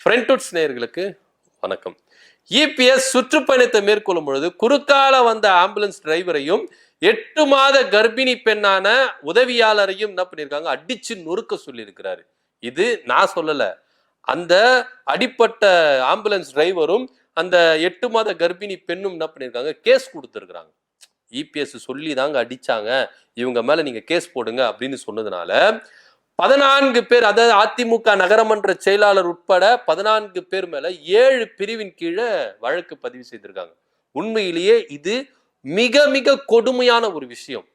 ஃப்ரெண்ட்வுட்ஸ் நேயர்களுக்கு வணக்கம். இபிஎஸ் சுற்றுப்பயணத்தை மேற்கொள்ளும் பொழுது குறுக்கால வந்த ஆம்புலன்ஸ் டிரைவரையும் 8 மாத கர்ப்பிணி பெண்ணான உதவியாளரையும் என்ன பண்ணியிருக்காங்க, அடிச்சு நொறுக்க சொல்லியிருக்கிறாரு. இது நான் சொல்லல, அந்த அடிப்பட்ட ஆம்புலன்ஸ் டிரைவரும் அந்த 8 மாத கர்ப்பிணி பெண்ணும் என்ன பண்ணியிருக்காங்க, கேஸ் கொடுத்துருக்காங்க. இபிஎஸ் சொல்லி தாங்க அடிச்சாங்க, இவங்க மேல நீங்க கேஸ் போடுங்க அப்படின்னு சொன்னதுனால 14 பேர், அதாவது அதிமுக நகரமன்ற செயலாளர் உட்பட 14 பேர் மேல 7 பிரிவின் கீழே வழக்கு பதிவு செய்திருக்காங்க. உண்மையிலேயே இது மிக மிக கொடுமையான ஒரு விஷயம்.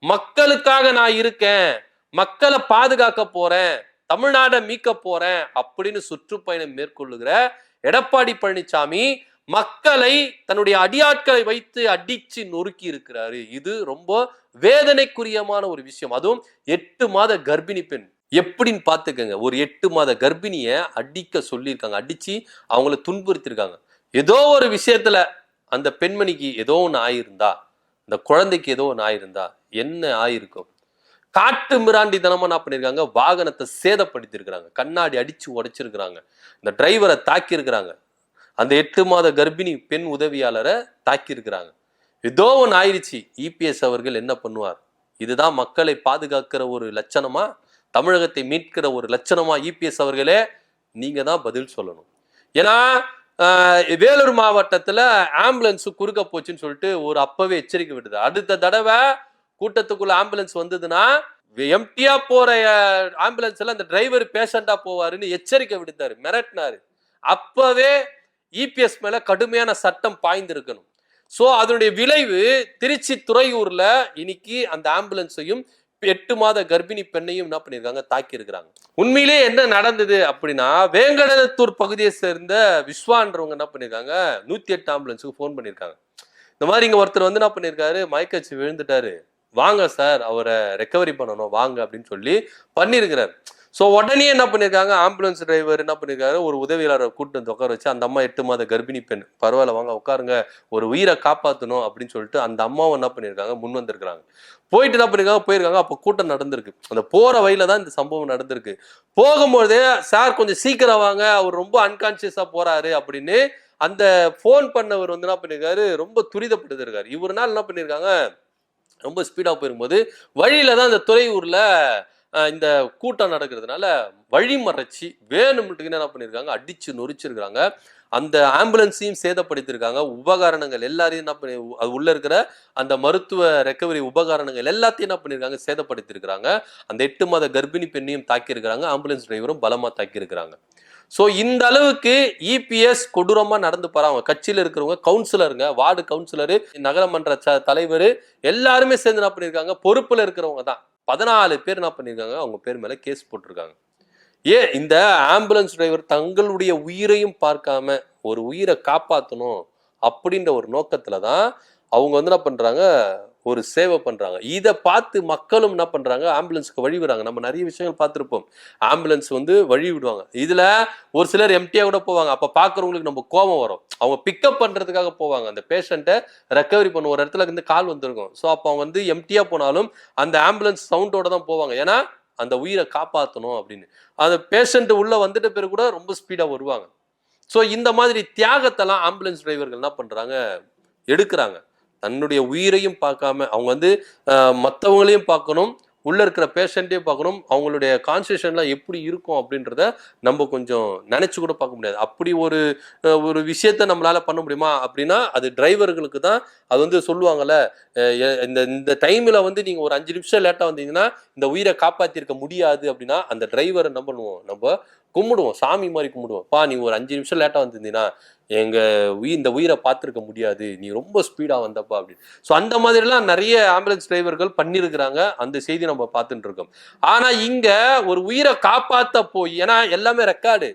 மக்களுக்காக நான் இருக்கேன், மக்களை பாதுகாக்க போறேன், தமிழ்நாட்டை மீட்க போறேன் அப்படின்னு சுற்றுப்பயணம் மேற்கொள்ளுகிற எடப்பாடி பழனிசாமி மக்களை தன்னுடைய அடியாட்களை வைத்து அடிச்சு நொறுக்கி இருக்கிறாரு. இது ரொம்ப வேதனைக்குரியமான ஒரு விஷயம். அதுவும் 8 மாத கர்ப்பிணி பெண். எப்படின்னு பாத்துக்கங்க, ஒரு 8 மாத கர்ப்பிணிய அடிக்க சொல்லியிருக்காங்க, அடிச்சு அவங்கள துன்புறுத்திருக்காங்க. ஏதோ ஒரு விஷயத்துல அந்த பெண்மணிக்கு ஏதோ ஒன்று ஆயிருந்தா, அந்த குழந்தைக்கு ஏதோ ஒன்று ஆயிருந்தா என்ன ஆயிருக்கும்? காட்டு மிராண்டித்தனமா என்ன பண்ணிருக்காங்க, வாகனத்தை சேதப்படுத்திருக்கிறாங்க, கண்ணாடி அடிச்சு உடைச்சிருக்கிறாங்க, இந்த டிரைவரை தாக்கி இருக்கிறாங்க, அந்த 8 மாத கர்ப்பிணி பெண் உதவியாளரை தாக்கி இருக்கிறாங்க. ஏதோ ஒன்று ஆயிடுச்சு. இபிஎஸ் அவர்கள் என்ன பண்ணுவார்? இதுதான் மக்களை பாதுகாக்கிற ஒரு லட்சணமா, தமிழகத்தை மீட்கிற ஒரு லட்சணமா? இபிஎஸ் அவர்களே நீங்க தான் பதில் சொல்லணும். ஏன்னா வேலூர் மாவட்டத்துல ஆம்புலன்ஸ் குறுக்க போச்சுன்னு சொல்லிட்டு ஒரு அப்பவே எச்சரிக்கை விடுது. அடுத்த தடவை கூட்டத்துக்குள்ள ஆம்புலன்ஸ் வந்ததுன்னா எம்டியா போற ஆம்புலன்ஸ்ல அந்த டிரைவர் பேஷண்டா போவாருன்னு எச்சரிக்கை விடுத்தாரு, மிரட்டினாரு. அப்பவே இபிஎஸ் மேல கடுமையான சட்டம் பாய்ந்திருக்கணும். சோ அதனுடைய விளைவு திருச்சி துறையூர்ல இன்னைக்கு அந்த ஆம்புலன்ஸையும் 8 மாத கர்ப்பிணி பெண்ணையும் என்ன பண்ணிருக்காங்க, தாக்கி இருக்கிறாங்க. உண்மையிலே என்ன நடந்தது அப்படின்னா, வேங்கடத்தூர் பகுதியை சேர்ந்த விஸ்வான்றவங்க என்ன பண்ணிருக்காங்க, 108 ஆம்புலன்ஸுக்கு போன் பண்ணிருக்காங்க. இந்த மாதிரி இங்க ஒருத்தர் வந்து என்ன பண்ணிருக்காரு, மயக்கச்சி விழுந்துட்டாரு, வாங்க சார் அவரை ரெக்கவரி பண்ணணும் வாங்க அப்படின்னு சொல்லி பண்ணிருக்கிறார். ஸோ உடனே என்ன பண்ணியிருக்காங்க, ஆம்புலன்ஸ் டிரைவர் என்ன பண்ணியிருக்காரு, ஒரு உதவியாளரை கூட்டு வந்து உட்கார வச்சு, அந்த அம்மா 8 மாத கர்ப்பிணி பெண், பரவாயில்ல வாங்க உட்காருங்க, ஒரு உயிரை காப்பாற்றணும் அப்படின்னு சொல்லிட்டு அந்த அம்மாவை என்ன பண்ணியிருக்காங்க, முன் வந்திருக்கிறாங்க. போயிட்டு என்ன பண்ணிருக்காங்க, போயிருக்காங்க. அப்போ கூட்டம் நடந்திருக்கு. அந்த போற வழியில தான் இந்த சம்பவம் நடந்திருக்கு. போகும்போதே சார் கொஞ்சம் சீக்கிரம் வாங்க, அவர் ரொம்ப அன்கான்சியஸா போறாரு அப்படின்னு அந்த போன் பண்ணவர் வந்து என்ன பண்ணியிருக்காரு, ரொம்ப துரிதப்படுத்திருக்காரு. இவருனால என்ன பண்ணியிருக்காங்க, ரொம்ப ஸ்பீடா போயிருக்கும்போது வழியில தான் இந்த துறையூர்ல இந்த கூட்டம் நடக்கிறதுனால வழி மறைச்சி வேணும்னு என்ன பண்ணியிருக்காங்க, அடிச்சு நொறிச்சிருக்காங்க. அந்த ஆம்புலன்ஸையும் சேதப்படுத்திருக்காங்க. உபகரணங்கள் எல்லாரையும் என்ன பண்ணி, அது உள்ள இருக்கிற அந்த மருத்துவ ரெக்கவரி உபகரணங்கள் எல்லாத்தையும் என்ன பண்ணியிருக்காங்க, சேதப்படுத்திருக்கிறாங்க. அந்த 8 மாத கர்ப்பிணி பெண்ணையும் தாக்கியிருக்கிறாங்க. ஆம்புலன்ஸ் டிரைவரும் பலமா தாக்கியிருக்கிறாங்க. ஸோ இந்த அளவுக்கு இபிஎஸ் கொடூரமா நடந்து போறாங்க. கட்சியில் இருக்கிறவங்க, கவுன்சிலருங்க, வார்டு கவுன்சிலரு, நகரமன்ற தலைவர் எல்லாருமே சேர்ந்து என்ன பண்ணியிருக்காங்க, பொறுப்புல இருக்கிறவங்க தான் 14 பேர் என்ன பண்ணியிருக்காங்க, அவங்க பேர் மேல கேஸ் போட்டிருக்காங்க. ஏன் இந்த ஆம்புலன்ஸ் டிரைவர் தங்களுடைய உயிரையும் பார்க்காம ஒரு உயிரை காப்பாற்றணும் அப்படின்ற ஒரு நோக்கத்துல தான் அவங்க வந்து என்ன பண்றாங்க, ஒரு சேவை பண்றாங்க. இதை பார்த்து மக்களும் என்ன பண்றாங்க, ஆம்புலன்ஸ்க்கு வழி விடுறாங்க. நம்ம நிறைய விஷயங்கள் பார்த்துருப்போம். ஆம்புலன்ஸ் வந்து வழி விடுவாங்க. இதுல ஒரு சிலர் எம்டியா கூட போவாங்க. அப்ப பாக்குறவங்களுக்கு நம்ம கோபம் வரும். அவங்க பிக்கப் பண்றதுக்காக போவாங்க. அந்த பேஷண்ட்டை ரெக்கவரி பண்ண ஒரு இடத்துல இருந்து கால் வந்திருக்கும். ஸோ அப்போ அவங்க வந்து எம்டியா போனாலும் அந்த ஆம்புலன்ஸ் சவுண்டோட தான் போவாங்க. ஏன்னா அந்த உயிரை காப்பாற்றணும் அப்படின்னு. அந்த பேஷண்ட் உள்ள வந்துட்ட பிறகு கூட ரொம்ப ஸ்பீடா வருவாங்க. ஸோ இந்த மாதிரி தியாகத்தெல்லாம் ஆம்புலன்ஸ் டிரைவர்கள் என்ன பண்றாங்க, எடுக்கிறாங்க. தன்னுடைய உயிரையும் பார்க்காம அவங்க வந்து மற்றவங்களையும் பார்க்கணும், உள்ள இருக்கிற பேஷண்ட்டையும் பார்க்கணும். அவங்களுடைய கான்சன்ட்ரேஷன்லாம் எப்படி இருக்கும் அப்படின்றத நம்ம கொஞ்சம் நினைச்சு கூட பார்க்க முடியாது. அப்படி ஒரு ஒரு விஷயத்த நம்மளால பண்ண முடியுமா அப்படின்னா, அது டிரைவர்களுக்கு தான். அது வந்து சொல்லுவாங்கல்ல, இந்த டைம்ல வந்து நீங்க ஒரு 5 நிமிஷம் லேட்டா வந்தீங்கன்னா இந்த உயிரை காப்பாத்திருக்க முடியாது அப்படின்னா, அந்த டிரைவரை என்ன பண்ணுவோம், நம்ம கும்பிடுவோம், சாமி மாதிரி கும்பிடுவோம். பா நீ ஒரு 5 நிமிஷம் லேட்டா வந்திருந்தீங்கன்னா எங்க இந்த உயிரை பார்த்துருக்க முடியாது, நீ ரொம்ப ஸ்பீடா வந்தப்பா அப்படின்னு. ஸோ அந்த மாதிரிலாம் நிறைய ஆம்புலன்ஸ் டிரைவர்கள் பண்ணியிருக்கிறாங்க. அந்த செய்தி நம்ம பார்த்துட்டு இருக்கோம். ஆனா இங்க ஒரு உயிரை காப்பாத்த போய், ஏன்னா எல்லாமே ரெக்கார்டு,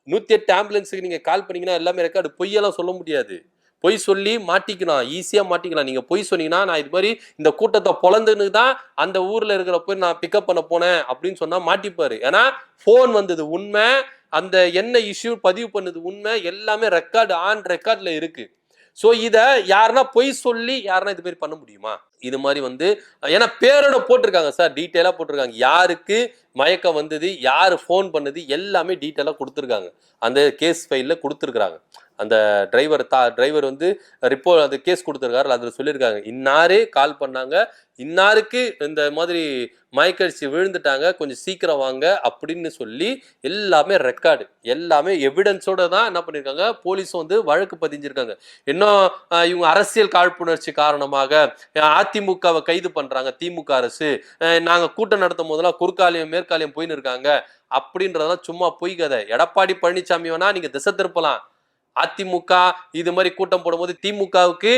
108 ஆம்புலன்ஸுக்கு நீங்க கால் பண்ணீங்கன்னா எல்லாமே ரெக்கார்டு, பொய்யெல்லாம் சொல்ல முடியாது. பொய் சொல்லி மாட்டிக்கலாம், ஈஸியா மாட்டிக்கலாம். நீங்க பொய் சொன்னீங்கன்னா, நான் இது மாதிரி இந்த கூட்டத்தை பொழந்துன்னு தான் அந்த ஊர்ல இருக்கிற போய் நான் பிக்கப் பண்ண போனேன் அப்படின்னு சொன்னா மாட்டிப்பாரு. ஏன்னா போன் வந்தது உண்மை, அந்த என்ன இஷ்யூ பதிவு பண்ணது உண்மை, எல்லாமே ரெக்கார்டு, ஆன் ரெக்கார்ட்ல இருக்கு. சோ இத யாருன்னா பொய் சொல்லி யாருன்னா இது மாதிரி பண்ண முடியுமா? இது மாதிரி வந்து ஏன்னா பேரோட போட்டிருக்காங்க சார், டீட்டெயிலா போட்டிருக்காங்க. யாருக்கு மயக்கம் வந்தது, யாரு ஃபோன் பண்ணது, எல்லாமே டீட்டெயிலா கொடுத்துருக்காங்க. அந்த கேஸ் ஃபைல்ல கொடுத்துருக்காங்க. அந்த டிரைவர் வந்து அந்த கேஸ் கொடுத்துருக்காரு. அதுல சொல்லியிருக்காங்க, இன்னாரு கால் பண்ணாங்க, இன்னாருக்கு இந்த மாதிரி மயக்கடிச்சு விழுந்துட்டாங்க, கொஞ்சம் சீக்கிரம் வாங்க அப்படின்னு சொல்லி எல்லாமே ரெக்கார்டு, எல்லாமே எவிடன்ஸோட தான் என்ன பண்ணிருக்காங்க, போலீஸும் வந்து வழக்கு பதிஞ்சிருக்காங்க. இன்னும் இவங்க அரசியல் காழ்ப்புணர்ச்சி காரணமாக அதிமுகவை கைது பண்றாங்க திமுக அரசு, நாங்க கூட்டம் நடத்தும் போதெல்லாம் குறுக்காலையும் மேற்காலையும் போயின்னு இருக்காங்க அப்படின்றதெல்லாம் சும்மா பொய் கதை. எடப்பாடி பழனிசாமி வேணா நீங்க திசை திருப்பலாம். அதிமுக இது மாதிரி கூட்டம் போடும்போது திமுகவுக்கு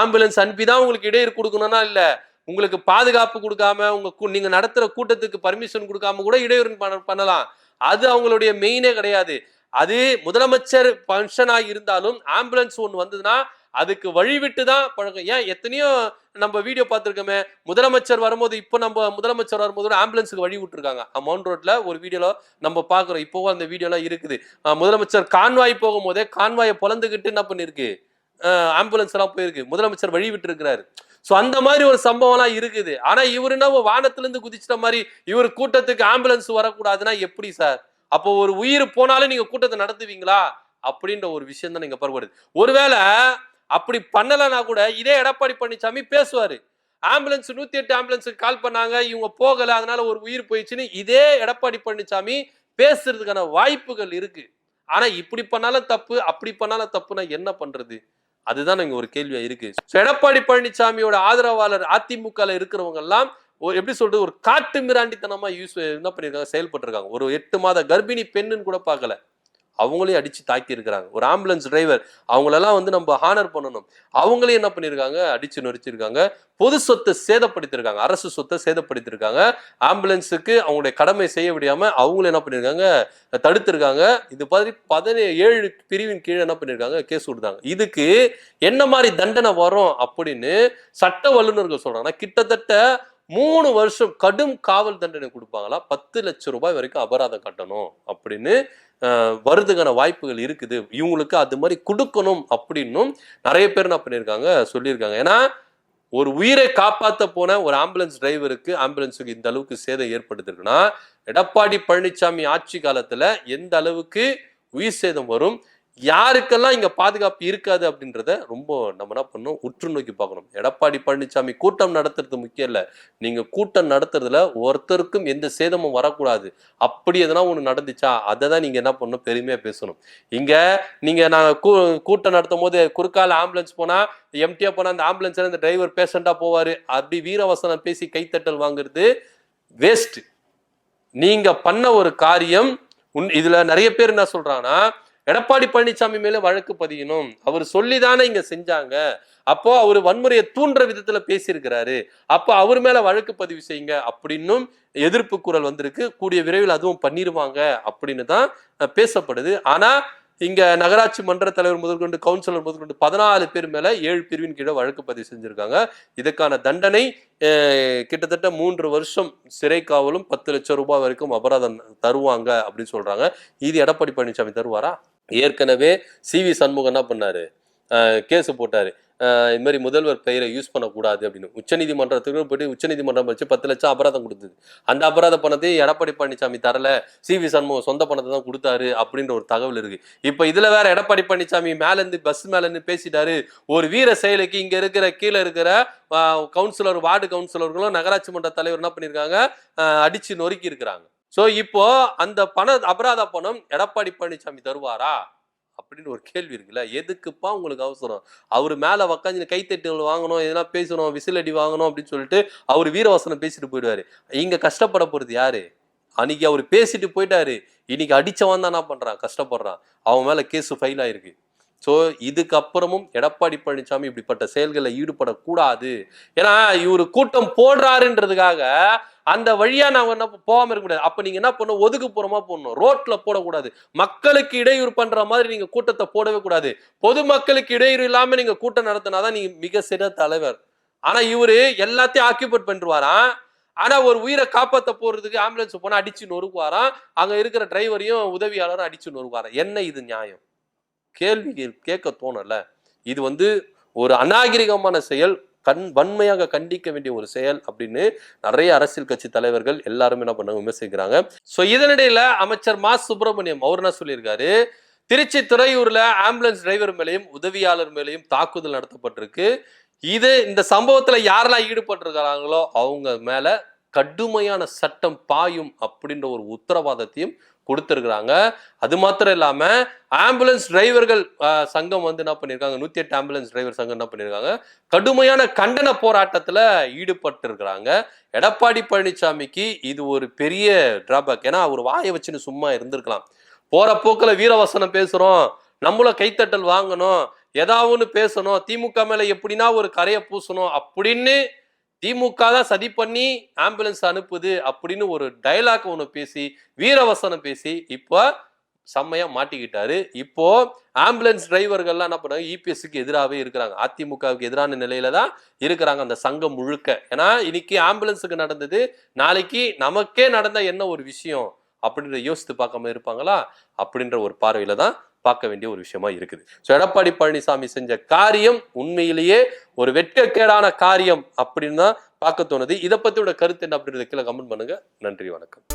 ஆம்புலன்ஸ் அனுப்பிதான் உங்களுக்கு இடையூறு கொடுக்கணும்னா இல்ல, உங்களுக்கு பாதுகாப்பு கொடுக்காம நீங்க நடத்துற கூட்டத்துக்கு பர்மிஷன் கொடுக்காம கூட இடையூறு பண்ணலாம். அது அவங்களுடைய மெயினே கிடையாது. அது முதலமைச்சர் பங்கனா இருந்தாலும் ஆம்புலன்ஸ் ஒன்று வந்ததுன்னா அதுக்கு வழிவிட்டு தான் பழக்கம். ஏன் எத்தனையோ நம்ம வீடியோ பார்த்துருக்கோமே, முதலமைச்சர் வரும்போது, இப்போ நம்ம முதலமைச்சர் வரும்போது ஆம்புலன்ஸுக்கு வழி விட்டுருக்காங்க. மவுண்ட் ரோட்ல ஒரு வீடியோல நம்ம பார்க்குறோம், இப்போவும் அந்த வீடியோலாம் இருக்குது. முதலமைச்சர் கான்வாய் போகும்போதே கான்வாயை பொழந்துக்கிட்டு என்ன பண்ணிருக்கு, ஆம்புலன்ஸ் எல்லாம் போயிருக்கு, முதலமைச்சர் வழி விட்டு இருக்கிறாரு. சோ அந்த மாதிரி ஒரு சம்பவம் எல்லாம் இருக்குது. ஆனா இவரு என்ன வானத்துல இருந்து குதிச்சிட்ட மாதிரி இவர் கூட்டத்துக்கு ஆம்புலன்ஸ் வரக்கூடாதுன்னா எப்படி சார்? அப்போ ஒரு உயிர் போனாலும் நீங்க கூட்டத்தை நடத்துவீங்களா அப்படின்ற ஒரு விஷயம் தான் நீங்க பரவாது. ஒருவேளை அப்படி பண்ணலன்னா கூட இதே எடப்பாடி பழனிசாமி பேசுவாரு, ஆம்புலன்ஸ் 108 ஆம்புலன்ஸுக்கு கால் பண்ணாங்க, இவங்க போகல, அதனால ஒரு உயிர் போயிடுச்சுன்னு இதே எடப்பாடி பழனிசாமி பேசுறதுக்கான வாய்ப்புகள் இருக்கு. ஆனா இப்படி பண்ணாலும் தப்பு, அப்படி பண்ணாலும் தப்புன்னா என்ன பண்றது? அதுதான் இங்க ஒரு கேள்வியா இருக்கு. எடப்பாடி பழனிசாமியோட ஆதரவாளர் அதிமுக இருக்கிறவங்க எல்லாம் எப்படி சொல்றது, ஒரு காட்டு மிராண்டித்தனமா என்ன பண்ணிருக்காங்க, செயல்பட்டு இருக்காங்க. ஒரு 8 மாத கர்ப்பிணி பெண்ணுன்னு கூட பார்க்கல, அவங்களையும் அடிச்சு தாக்கி இருக்கிறாங்க. ஒரு ஆம்புலன்ஸ் டிரைவர், அவங்களெல்லாம் வந்து நம்ம ஹானர் பண்ணணும், அவங்களையும் என்ன பண்ணிருக்காங்க, அடிச்சு நொறிச்சிருக்காங்க. பொது சொத்தை சேதப்படுத்திருக்காங்க, அரசு சொத்தை சேதப்படுத்திருக்காங்க. ஆம்புலன்ஸுக்கு அவங்களுடைய கடமை செய்ய விடாம அவங்களும் என்ன பண்ணிருக்காங்க, தடுத்திருக்காங்க. இது மாதிரி 17 பிரிவின் கீழே என்ன பண்ணிருக்காங்க, கேஸ் கொடுத்தாங்க. இதுக்கு என்ன மாதிரி தண்டனை வரும் அப்படின்னு சட்ட வல்லுநர்கள் சொல்றாங்க. கிட்டத்தட்ட 3 வருஷம் கடும் காவல் தண்டனை கொடுப்பாங்களா, 10 லட்சம் ரூபாய் வரைக்கும் அபராதம் கட்டணும் அப்படின்னு வருதுக்கான வாய்ப்புகள் இருக்குது. இவங்களுக்கு அது மாதிரி கொடுக்கணும் அப்படின்னும் நிறைய பேர் என்ன பண்ணியிருக்காங்க, சொல்லியிருக்காங்க. ஏன்னா ஒரு உயிரை காப்பாற்ற போன ஒரு ஆம்புலன்ஸ் டிரைவருக்கு, ஆம்புலன்ஸுக்கு இந்த அளவுக்கு சேதம் ஏற்படுத்திருக்குன்னா, எடப்பாடி பழனிசாமி ஆட்சி காலத்துல எந்த அளவுக்கு உயிர் சேதம் வரும், யாருக்கெல்லாம் இங்க பாதுகாப்பு இருக்காது அப்படின்றத ரொம்ப நம்ம என்ன பண்ணணும், உற்று நோக்கி பார்க்கணும். எடப்பாடி பழனிசாமி கூட்டம் நடத்துறது முக்கியம் இல்ல, நீங்க கூட்டம் நடத்துறதுல ஒருத்தருக்கும் எந்த சேதமும் வரக்கூடாது. அப்படி எதனா ஒண்ணு நடந்துச்சா அதை தான் நீங்க என்ன பண்ணணும், பெருமையா பேசணும். இங்க நீங்க நான் கூட்டம் நடத்தும் போது குறுக்கால ஆம்புலன்ஸ் போனா, எம்டியா போனா அந்த ஆம்புலன்ஸ்ல இந்த டிரைவர் பேஷண்டா போவாரு, அப்படி வீரவசனம் பேசி கைத்தட்டல் வாங்குறது வேஸ்ட். நீங்க பண்ண ஒரு காரியம், இதுல நிறைய பேர் என்ன சொல்றாங்கன்னா, எடப்பாடி பழனிசாமி மேல வழக்கு பதியணும், அவர் சொல்லிதானே இங்க செஞ்சாங்க, அப்போ அவர் வன்முறையை தூண்டுற விதத்துல பேசியிருக்கிறாரு, அப்போ அவர் மேல வழக்கு பதிவு செய்யுங்க அப்படின்னும் எதிர்ப்பு குரல் வந்திருக்கு. கூடிய விரைவில் அதுவும் பண்ணிருவாங்க அப்படின்னு தான் பேசப்படுது. ஆனா இங்க நகராட்சி மன்ற தலைவர் முதற்கொண்டு கவுன்சிலர் முதற்கொண்டு 14 பேர் மேல 7 பிரிவின் கீழே வழக்கு பதிவு செஞ்சிருக்காங்க. இதுக்கான தண்டனை கிட்டத்தட்ட 3 வருஷம் சிறை காவலும் 10 லட்சம் ரூபாய் வரைக்கும் அபராதம் தருவாங்க அப்படின்னு சொல்றாங்க. இது எடப்பாடி பழனிசாமி தருவாரா? ஏற்கனவே CV சண்முகம் என்ன பண்ணாரு, கேஸ் போட்டாரு, இது மாதிரி முதல்வர் பெயரை யூஸ் பண்ணக்கூடாது அப்படின்னு. உச்சநீதிமன்றத்துக்கு போயிட்டு உச்சநீதிமன்றம் வச்சு 10 லட்சம் அபராதம் கொடுத்தது. அந்த அபராத பணத்தை எடப்பாடி பழனிசாமி தரல, CV சண்முகம் சொந்த பணத்தை தான் கொடுத்தாரு அப்படின்ற ஒரு தகவல் இருக்கு. இப்ப இதுல வேற எடப்பாடி பழனிசாமி மேல இருந்து பஸ் மேல இருந்து பேசிட்டாரு, ஒரு வீர செயலுக்கு இங்க இருக்கிற கீழே இருக்கிற கவுன்சிலர், வார்டு கவுன்சிலர்களும் நகராட்சி மன்ற தலைவர் என்ன பண்ணிருக்காங்க, அடிச்சு நொறுக்கி இருக்கிறாங்க. சோ இப்போ அந்த அபராத பணம் எடப்பாடி பழனிசாமி தருவாரா அப்படின்னு ஒரு கேள்வி இருக்குல்ல. எதுக்குப்பா உங்களுக்கு அவசரம்? அவரு மேல உக்காந்து கைத்தட்டுகள் வாங்கணும், எதனா பேசணும், விசில் அடி வாங்கணும் அப்படின்னு சொல்லிட்டு அவர் வீரவசனம் பேசிட்டு போயிடுவாரு. இங்க கஷ்டப்பட போறது யாரு? அன்னைக்கு அவர் பேசிட்டு போயிட்டாரு, இன்னைக்கு அடிச்சவன் தான் என்ன பண்றான், கஷ்டப்படுறான். அவன் மேல கேஸ் ஃபைல் ஆயிருக்கு. ஸோ இதுக்கப்புறமும் எடப்பாடி பழனிசாமி இப்படிப்பட்ட செயல்களில் ஈடுபடக்கூடாது. ஏன்னா இவரு கூட்டம் போடுறாருன்றதுக்காக அந்த வழியா நாங்க என்ன போகாம இருக்க முடியாது. அப்ப நீங்க என்ன பண்ணணும், ஒதுக்குப்புறமா போடணும், ரோட்ல போடக்கூடாது. மக்களுக்கு இடையூறு பண்ற மாதிரி நீங்க கூட்டத்தை போடவே கூடாது. பொதுமக்களுக்கு இடையூறு இல்லாம நீங்க கூட்டம் நடத்தினாதான் நீங்க மிக சிறந்த தலைவர். ஆனா இவரு எல்லாத்தையும் ஆக்கியூபேட் பண்ணிடுவாராம். ஆனா ஒரு உயிரை காப்பாற்ற போறதுக்கு ஆம்புலன்ஸ் போனா அடிச்சு நொறுக்குவாராம், அங்க இருக்கிற டிரைவரையும் உதவியாளரும் அடிச்சு நொறுக்குவாராம். என்ன இது நியாயம்? கேள்வி கேட்க தோணல. இது ஒரு அநாகரிகமான செயல், வன்மையாக கண்டிக்க வேண்டிய ஒரு செயல் அப்படின்னு நிறைய அரசியல் கட்சி தலைவர்கள் எல்லாருமே என்ன பண்ணாங்க, விமர்சிக்கிறாங்க. ஸோ இதனிடையில அமைச்சர் மா சுப்பிரமணியம் அவர் என்ன சொல்லியிருக்காரு, திருச்சி துறையூர்ல ஆம்புலன்ஸ் டிரைவர் மேலையும் உதவியாளர் மேலையும் தாக்குதல் நடத்தப்பட்டிருக்கு. இந்த சம்பவத்துல யாரெல்லாம் ஈடுபட்டிருக்கிறாங்களோ அவங்க மேல கடுமையான சட்டம் பாயும் அப்படின்ற ஒரு உத்தரவாதத்தையும் கொடுத்திருக்கிறாங்க. அது மாத்திரம் இல்லாம ஆம்புலன்ஸ் டிரைவர்கள் சங்கம் என்ன பண்ணிருக்காங்க, 108 ஆம்புலன்ஸ் டிரைவர் சங்கம் என்ன பண்ணிருக்காங்க, கடுமையான கண்டன போராட்டத்துல ஈடுபட்டு இருக்கிறாங்க. எடப்பாடி பழனிசாமிக்கு இது ஒரு பெரிய டிராபேக். ஏன்னா அவர் வாயை வச்சுன்னு சும்மா இருந்திருக்கலாம். போற போக்குல வீரவசனம் பேசுறோம், நம்மளும் கைத்தட்டல் வாங்கணும், ஏதாவது பேசணும், திமுக மேல எப்படின்னா ஒரு கரையை பூசணும் அப்படின்னு திமுக தான் சதி பண்ணி ஆம்புலன்ஸ் அனுப்புது அப்படின்னு ஒரு டைலாக் ஒண்ணு பேசி வீரவசனம் பேசி இப்போ செம்மையா மாட்டிக்கிட்டாரு. இப்போ ஆம்புலன்ஸ் டிரைவர்கள்லாம் என்ன பண்ணாங்க, இபிஎஸ்க்கு எதிராகவே இருக்கிறாங்க, அதிமுகவுக்கு எதிரான நிலையில தான் இருக்கிறாங்க அந்த சங்கம் முழுக்க. ஏன்னா இன்னைக்கு ஆம்புலன்ஸுக்கு நடந்தது, நாளைக்கு நமக்கே நடந்த என்ன ஒரு விஷயம் அப்படின்ற யோசித்து பார்க்காம இருப்பாங்களா அப்படின்ற ஒரு பார்வையில தான் பார்க்க வேண்டிய ஒரு விஷயமா இருக்குது. ஸோ எடப்பாடி பழனிசாமி செஞ்ச காரியம் உண்மையிலேயே ஒரு வெட்கக்கேடான காரியம் அப்படின்னு தான் பார்க்க தோணுது. இதை பத்தியோட கருத்து என்ன அப்படின்றத கீழே கமெண்ட் பண்ணுங்க. நன்றி, வணக்கம்.